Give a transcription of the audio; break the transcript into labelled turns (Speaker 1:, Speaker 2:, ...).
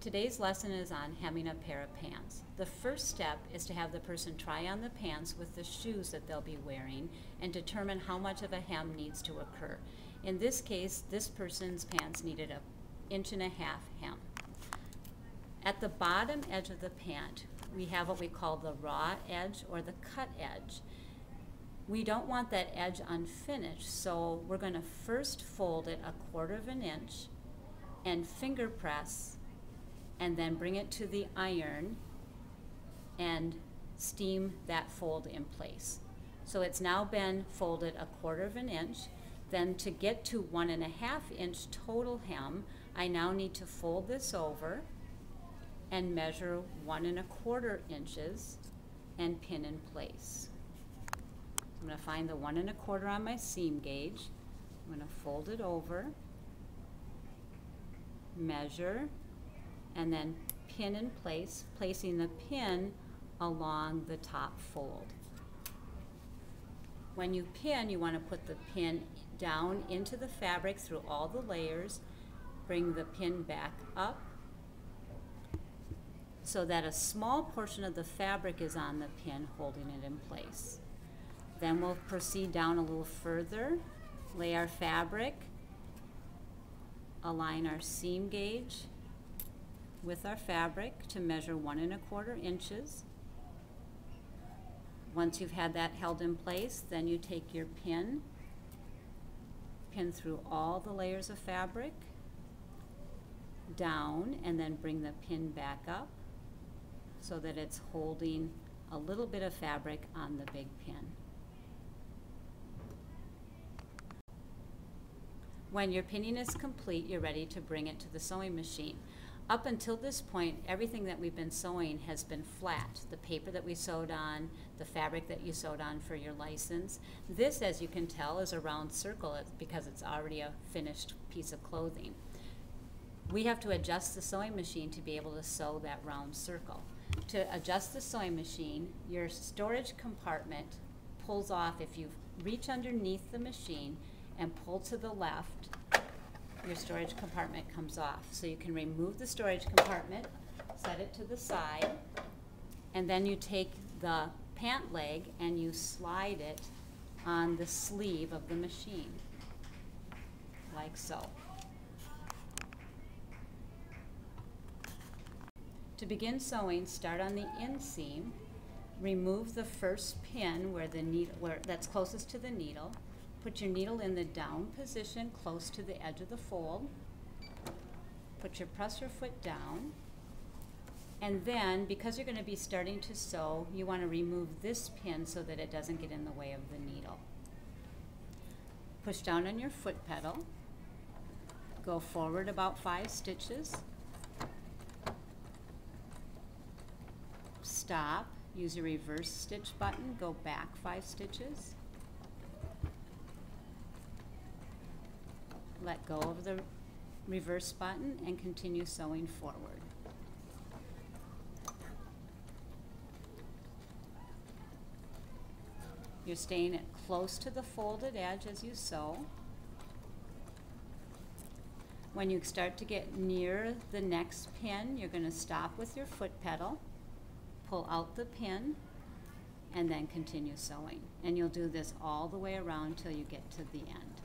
Speaker 1: Today's lesson is on hemming a pair of pants. The first step is to have the person try on the pants with the shoes that they'll be wearing and determine how much of a hem needs to occur. In this case, this person's pants needed an 1.5 inch hem. At the bottom edge of the pant, we have what we call the raw edge or the cut edge. We don't want that edge unfinished, so we're going to first fold it 1/4 inch and finger press, and then bring it to the iron and steam that fold in place. So it's now been folded 1/4 inch. Then to get to 1.5 inch total hem, I now need to fold this over and measure 1.25 inches and pin in place. I'm going to find the 1.25 on my seam gauge. I'm going to fold it over, measure, and then pin in place, placing the pin along the top fold. When you pin, you want to put the pin down into the fabric through all the layers, bring the pin back up so that a small portion of the fabric is on the pin holding it in place. Then we'll proceed down a little further, lay our fabric, align our seam gauge with our fabric to measure 1.25 inches. Once you've had that held in place, then you take your pin through all the layers of fabric, down, and then bring the pin back up so that it's holding a little bit of fabric on the big pin. When your pinning is complete, you're ready to bring it to the sewing machine. Up until this point, everything that we've been sewing has been flat. The paper that we sewed on, the fabric that you sewed on for your license. This, as you can tell, is a round circle because it's already a finished piece of clothing. We have to adjust the sewing machine to be able to sew that round circle. To adjust the sewing machine, your storage compartment pulls off. If you reach underneath the machine and pull to the left, your storage compartment comes off. So you can remove the storage compartment, set it to the side, and then you take the pant leg and you slide it on the sleeve of the machine, like so. To begin sewing, start on the inseam, remove the first pin where that's closest to the needle. Put your needle in the down position close to the edge of the fold. Put your presser foot down. And then, because you're going to be starting to sew, you want to remove this pin so that it doesn't get in the way of the needle. Push down on your foot pedal. Go forward about 5 stitches. Stop. Use your reverse stitch button. Go back 5 stitches. Let go of the reverse button and continue sewing forward. You're staying close to the folded edge as you sew. When you start to get near the next pin, you're going to stop with your foot pedal, pull out the pin, and then continue sewing. And you'll do this all the way around till you get to the end.